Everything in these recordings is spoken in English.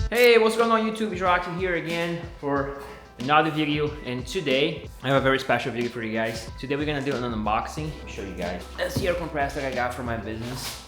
Hey, what's going on YouTube? It's Rocky here again for another video, and today I have a very special video for you guys. Today we're gonna do an unboxing. I'll show you guys. That's the air compressor I got for my business.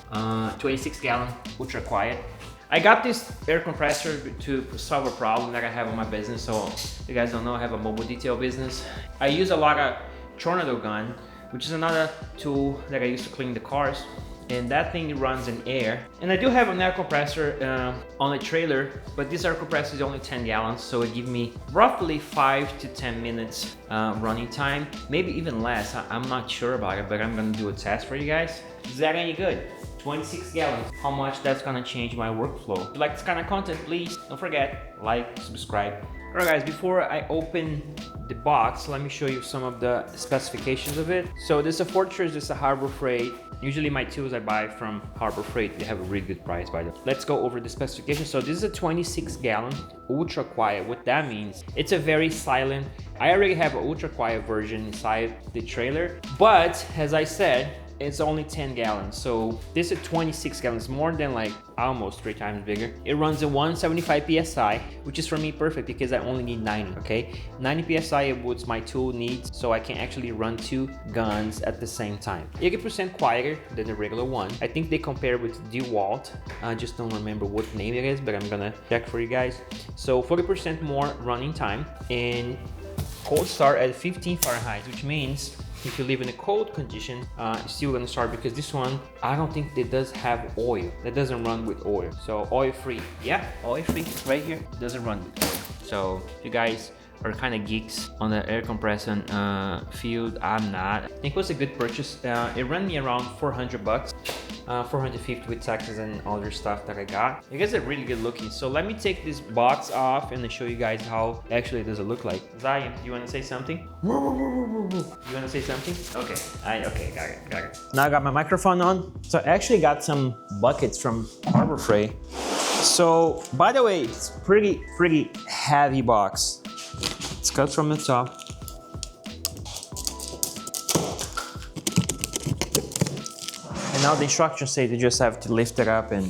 26 gallon, ultra quiet. I got this air compressor to solve a problem that I have on my business. So if you guys don't know, I have a mobile detail business. I use a lot of tornado gun, which is another tool that I use to clean the cars. And that thing runs in air. And I do have an air compressor on a trailer, but this air compressor is only 10 gallons, so it gives me roughly 5 to 10 minutes running time, maybe even less. I'm not sure about it, but I'm gonna do a test for you guys. Is that any good? 26 gallons. How much that's gonna change my workflow? If you like this kind of content, please don't forget, like, subscribe. Alright guys, before I open the box, let me show you some of the specifications of it. So this is a Fortress, this is a Harbor Freight. Usually my tools I buy from Harbor Freight, they have a really good price by the way. Let's go over the specifications. So this is a 26 gallon, ultra quiet. What that means, it's a very silent. I already have an ultra quiet version inside the trailer, but as I said, it's only 10 gallons. So this is 26 gallons, more than like almost 3 times bigger. It runs at 175 PSI, which is for me perfect because I only need 90, okay? 90 PSI is what my tool needs, so I can actually run 2 guns at the same time. 80% quieter than the regular one. I think they compare with DeWalt. I just don't remember what name it is, but I'm gonna check for you guys. So 40% more running time, and cold start at 15 Fahrenheit, which means if you live in a cold condition, it's still gonna start, because this one, I don't think it does have oil. That doesn't run with oil. So oil free, yeah, oil free right here, doesn't run with oil. So if you guys are kind of geeks on the air compression field, I'm not. I think it was a good purchase. It ran me around 400 bucks. 450 with taxes and other stuff that I got. You guys are really good looking. So let me take this box off and show you guys how actually does it look like. Zion, you want to say something? You want to say something? Okay, okay, got it. Now I got my microphone on. So I actually got some buckets from Harbor Freight. So by the way, it's pretty heavy box. It's cut from the top. And now the instructions say they just have to lift it up and...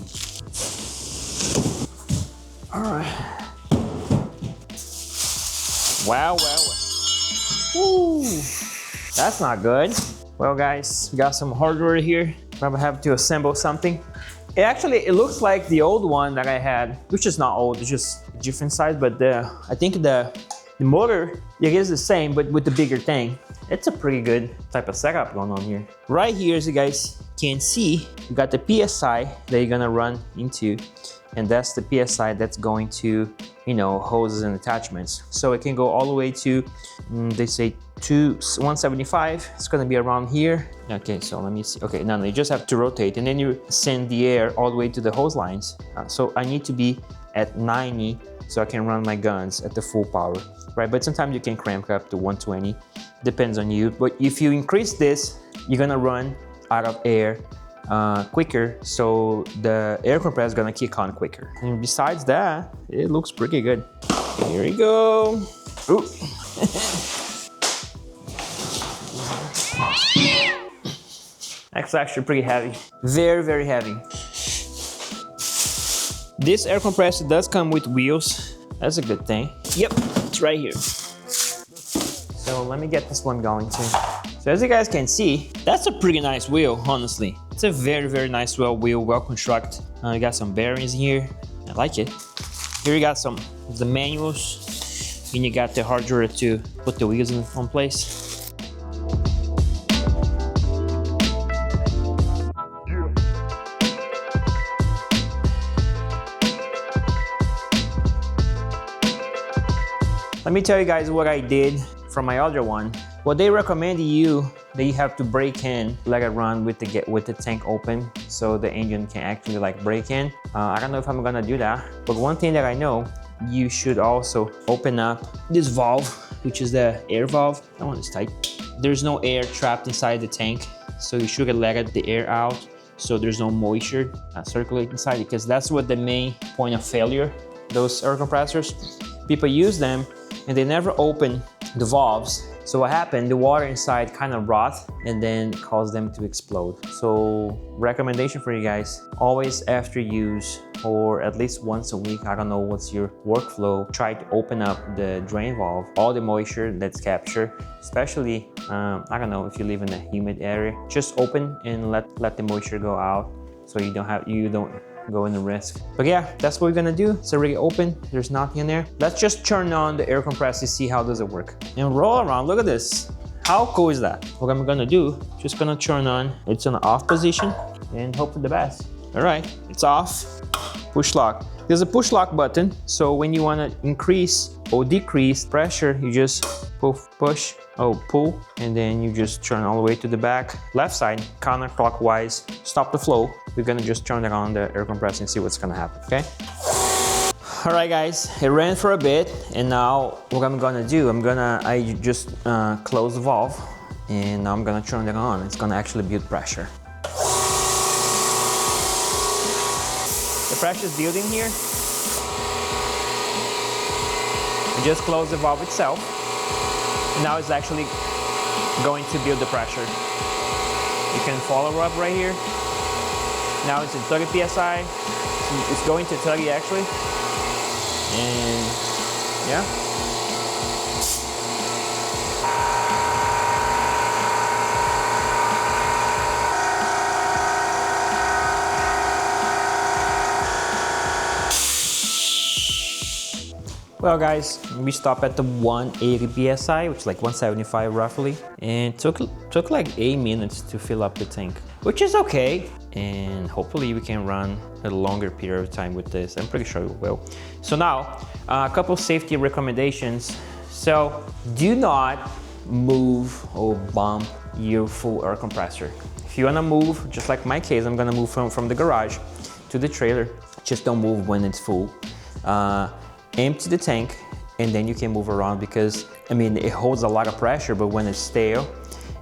All right. Wow. Ooh, that's not good. Well guys, we got some hardware here. Probably have to assemble something. It looks like the old one that I had, which is not old, it's just a different size, but I think the motor, it is the same, but with the bigger thing. It's a pretty good type of setup going on here. Right here, as you guys can see, you got the PSI that you're gonna run into, and that's the PSI that's going to, you know, hoses and attachments. So it can go all the way to, they say 175. It's gonna be around here. Okay, so let me see. Okay, now you just have to rotate, and then you send the air all the way to the hose lines. So I need to be at 90 so I can run my guns at the full power, right? But sometimes you can crank up to 120, depends on you. But if you increase this, you're gonna run out of air quicker, so the air compressor is gonna kick on quicker. And besides that, it looks pretty good. Here we go. Ooh. That's actually pretty heavy. Very heavy. This air compressor does come with wheels. That's a good thing. Yep, it's right here. So let me get this one going too. So as you guys can see, that's a pretty nice wheel, honestly. It's a very nice wheel, well constructed. You got some bearings here. I like it. Here you got some of the manuals, and you got the hardware to put the wheels in place. Let me tell you guys what I did from my other one. What they recommend you that you have to break in, let it run with the tank open, so the engine can actually like break in. I don't know if I'm gonna do that, but one thing that I know, you should also open up this valve, which is the air valve. That one is tight. There's no air trapped inside the tank, so you should let the air out, so there's no moisture circulate inside, because that's what the main point of failure. Those air compressors, people use them and they never open the valves. So what happened, the water inside kind of rot and then caused them to explode. So recommendation for you guys, always after use or at least once a week, I don't know what's your workflow, try to open up the drain valve, all the moisture that's captured, especially, I don't know, if you live in a humid area, just open and let the moisture go out so you don't go in the risk. But yeah, that's what we're gonna do. It's already open, there's nothing in there. Let's just turn on the air compressor to see how does it work. And roll around, look at this. How cool is that? What I'm gonna do, just gonna turn on, it's in the off position and hope for the best. All right, it's off, push lock. There's a push lock button, so when you wanna increase or decrease pressure, you just push, pull, and then you just turn all the way to the back. Left side, counterclockwise, stop the flow. We're gonna just turn it on the air compressor and see what's gonna happen, okay? All right, guys, it ran for a bit, and now what I'm gonna do, I just close the valve, and now I'm gonna turn it on. It's gonna actually build pressure. The pressure is building here. I just close the valve itself. And now it's actually going to build the pressure. You can follow up right here. Now it's in 30 psi. It's going to 30 actually. And yeah. Well guys, we stopped at the 180 psi, which is like 175 roughly, and took like 8 minutes to fill up the tank, which is okay, and hopefully we can run a longer period of time with this. I'm pretty sure we will. So now, a couple safety recommendations. So do not move or bump your full air compressor. If you wanna move, just like my case, I'm gonna move from the garage to the trailer. Just don't move when it's full. Empty the tank and then you can move around, because I mean it holds a lot of pressure, but when it's stale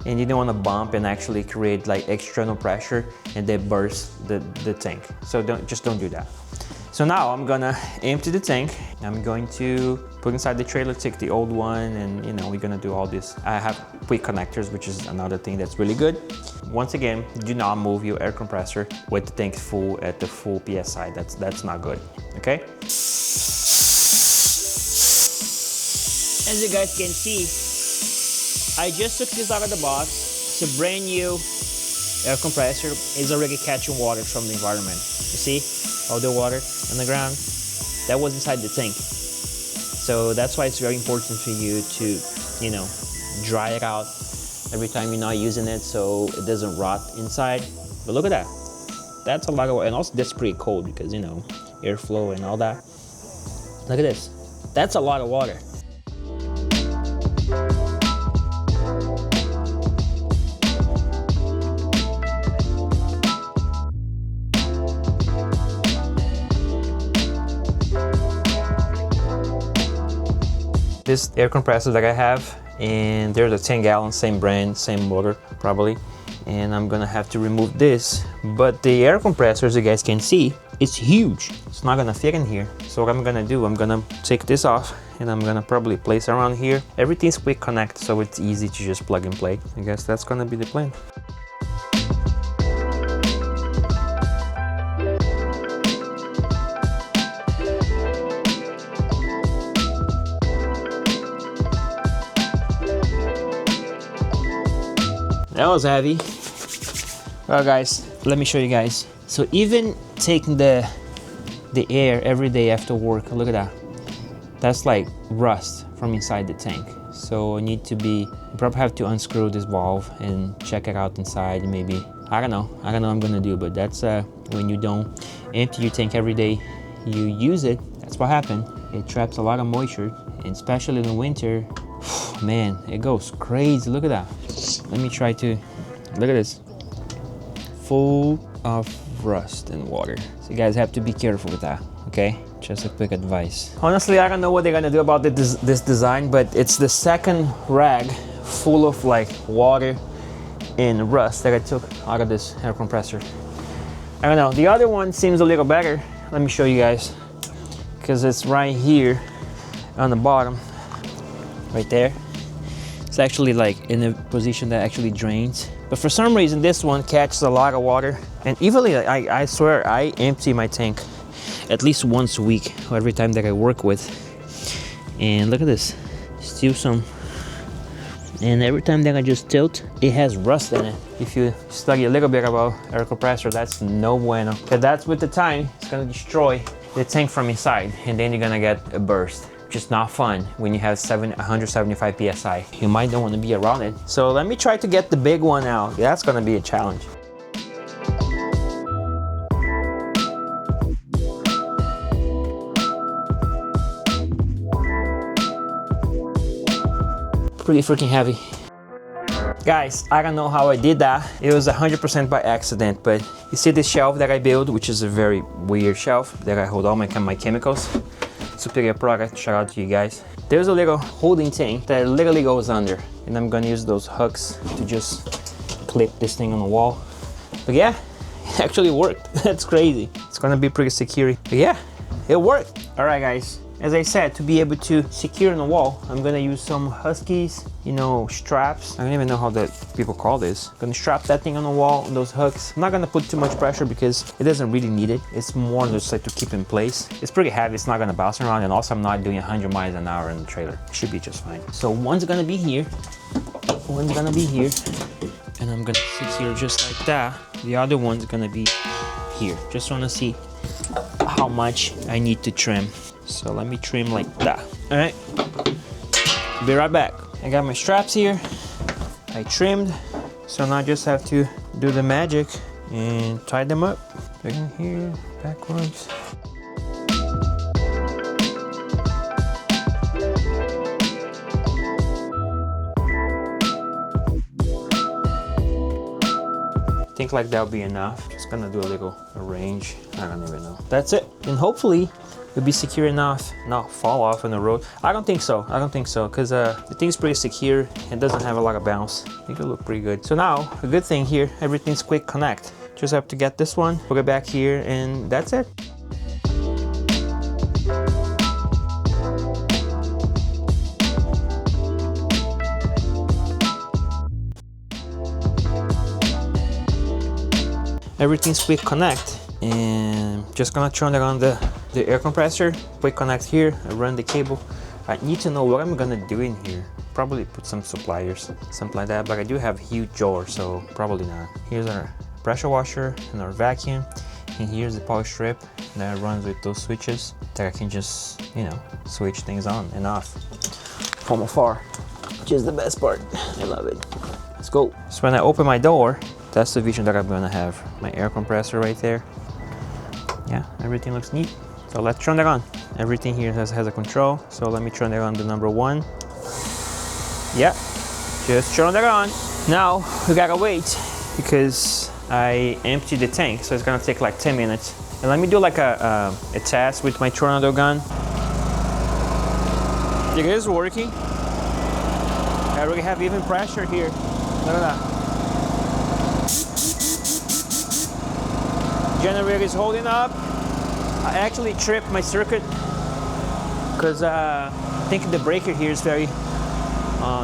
and you don't want to bump and actually create like external pressure and then burst the tank. So just don't do that. So now I'm gonna empty the tank. I'm going to put inside the trailer, take the old one, and you know, we're gonna do all this. I have quick connectors, which is another thing that's really good. Once again, do not move your air compressor with the tank full at the full PSI. That's not good, okay? As you guys can see, I just took this out of the box. It's a brand new air compressor. It's already catching water from the environment. You see all the water on the ground? That was inside the tank. So that's why it's very important for you to, you know, dry it out every time you're not using it so it doesn't rot inside. But look at that. That's a lot of water. And also that's pretty cold because, you know, airflow and all that. Look at this. That's a lot of water. This air compressor that I have, and there's a 10-gallon, same brand, same motor probably, and I'm gonna have to remove this. But the air compressor, as you guys can see, it's huge. It's not gonna fit in here. So what I'm gonna do, I'm gonna take this off and I'm gonna probably place around here. Everything's quick connect, so it's easy to just plug and play. I guess that's gonna be the plan. That was heavy. Well guys, let me show you guys. So even taking the air every day after work, look at that. That's like rust from inside the tank. So you probably have to unscrew this valve and check it out inside. Maybe, I don't know what I'm gonna do, but that's when you don't empty your tank every day, you use it, that's what happened. It traps a lot of moisture, and especially in the winter, man, it goes crazy. Look at that. Let me try to, look at this. Full of rust and water. So you guys have to be careful with that, okay? Just a quick advice. Honestly, I don't know what they're gonna do about this design, but it's the second rag full of like water and rust that I took out of this air compressor. I don't know, the other one seems a little better. Let me show you guys, because it's right here on the bottom, right there. It's actually like in a position that actually drains. But for some reason, this one catches a lot of water. And evenly, I swear, I empty my tank at least once a week, every time that I work with. And look at this, still some. And every time that I just tilt, it has rust in it. If you study a little bit about air compressor, that's no bueno. But that's with the time, it's gonna destroy the tank from inside, and then you're gonna get a burst, which is not fun when you have 175 PSI. You might don't wanna be around it. So let me try to get the big one out. That's gonna be a challenge. Pretty freaking heavy. Guys, I don't know how I did that. It was 100% by accident, but you see this shelf that I built, which is a very weird shelf that I hold all my chemicals. Superior product, shout out to you guys. There's a little holding tank that literally goes under, and I'm gonna use those hooks to just clip this thing on the wall. But yeah, it actually worked. That's crazy. It's gonna be pretty secure. But yeah, it worked. All right, guys. As I said, to be able to secure on the wall, I'm gonna use some Huskies, you know, straps. I don't even know how that people call this. I'm gonna strap that thing on the wall, on those hooks. I'm not gonna put too much pressure because it doesn't really need it. It's more just like to keep in place. It's pretty heavy, it's not gonna bounce around, and also I'm not doing 100 miles an hour in the trailer. It should be just fine. So one's gonna be here, one's gonna be here, and I'm gonna sit here just like that. The other one's gonna be here. Just wanna see how much I need to trim. So let me trim like that. All right, be right back. I got my straps here. I trimmed. So now I just have to do the magic and tie them up. Back in here, backwards. I think like that'll be enough. Just gonna do a little arrange. I don't even know. That's it. And hopefully it'll be secure enough, not fall off on the road. I don't think so, because the thing's pretty secure and doesn't have a lot of bounce. I think it'll look pretty good. So now, a good thing here, everything's quick connect. Just have to get this one, put it back here, and that's it. Everything's quick connect. And just gonna turn around the air compressor, quick connect here, I run the cable. I need to know what I'm gonna do in here. Probably put some suppliers, something like that, but I do have a huge drawer, so probably not. Here's our pressure washer and our vacuum, and here's the power strip that runs with those switches that I can just, you know, switch things on and off from afar, which is the best part. I love it. Let's go. So when I open my door, that's the vision that I'm gonna have. My air compressor right there. Yeah, everything looks neat. So let's turn that on. Everything here has a control. So let me turn that on the number 1. Yeah, just turn that on. Now we gotta wait because I emptied the tank. So it's gonna take like 10 minutes. And let me do like a test with my tornado gun. It is working. I already have even pressure here. Look at that. Generator is holding up. I actually tripped my circuit because I think the breaker here is very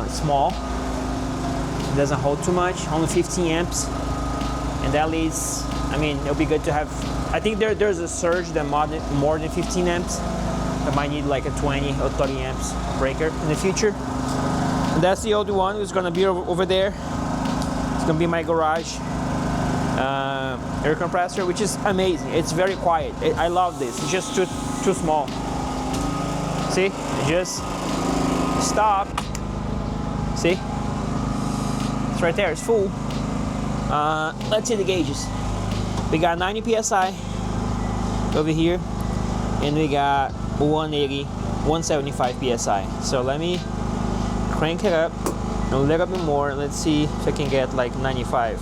small. It doesn't hold too much, only 15 amps. And that leads, I mean, it'll be good to have, I think there's a surge that more than 15 amps. I might need like a 20 or 30 amps breaker in the future. And that's the old one who's gonna be over there. It's gonna be my garage. Air compressor, which is amazing. It's very quiet. I love this. It's just too small. See, just stop. See, it's right there. It's full. Let's see the gauges. We got 90 psi over here, and we got 180, 175 psi. So let me crank it up a little bit more. Let's see if I can get like 95.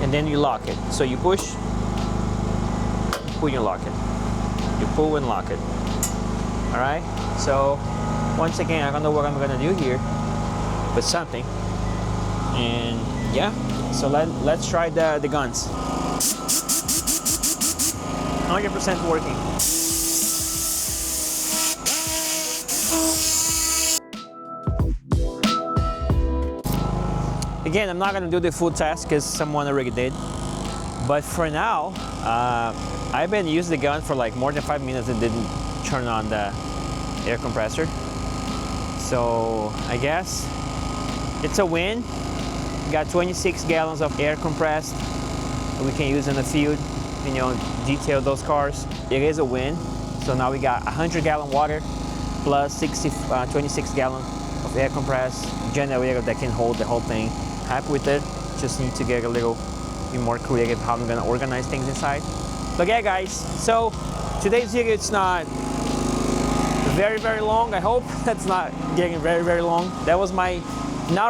And then you lock it. So you push, pull, you lock it. You pull and lock it. All right. So once again, I don't know what I'm gonna do here, but something. And yeah. So let's try the guns. 100% working. Again, I'm not gonna do the full test because someone already did. But for now, I've been using the gun for like more than 5 minutes and didn't turn on the air compressor. So I guess it's a win. Got 26 gallons of air compressed we can use in the field, you know, detail those cars. It is a win. So now we got 100-gallon water plus 26 gallon of air compressed generator that can hold the whole thing. Happy with it. Just need to get a little bit more creative how I'm gonna organize things inside. But yeah, guys, so today's video, it's not very, very long. I hope that's not getting very, very long. That was my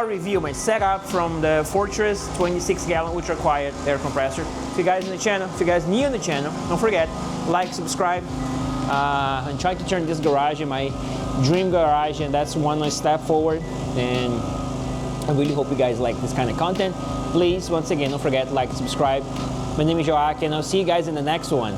review, my setup from the Fortress 26-gallon ultra quiet air compressor. If you guys in the channel, if you guys new in the channel, don't forget, like, subscribe. I'm trying to turn this garage in my dream garage, and that's one step forward. And I really hope you guys like this kind of content. Please, once again, don't forget, like and subscribe. My name is Joaquin, and I'll see you guys in the next one.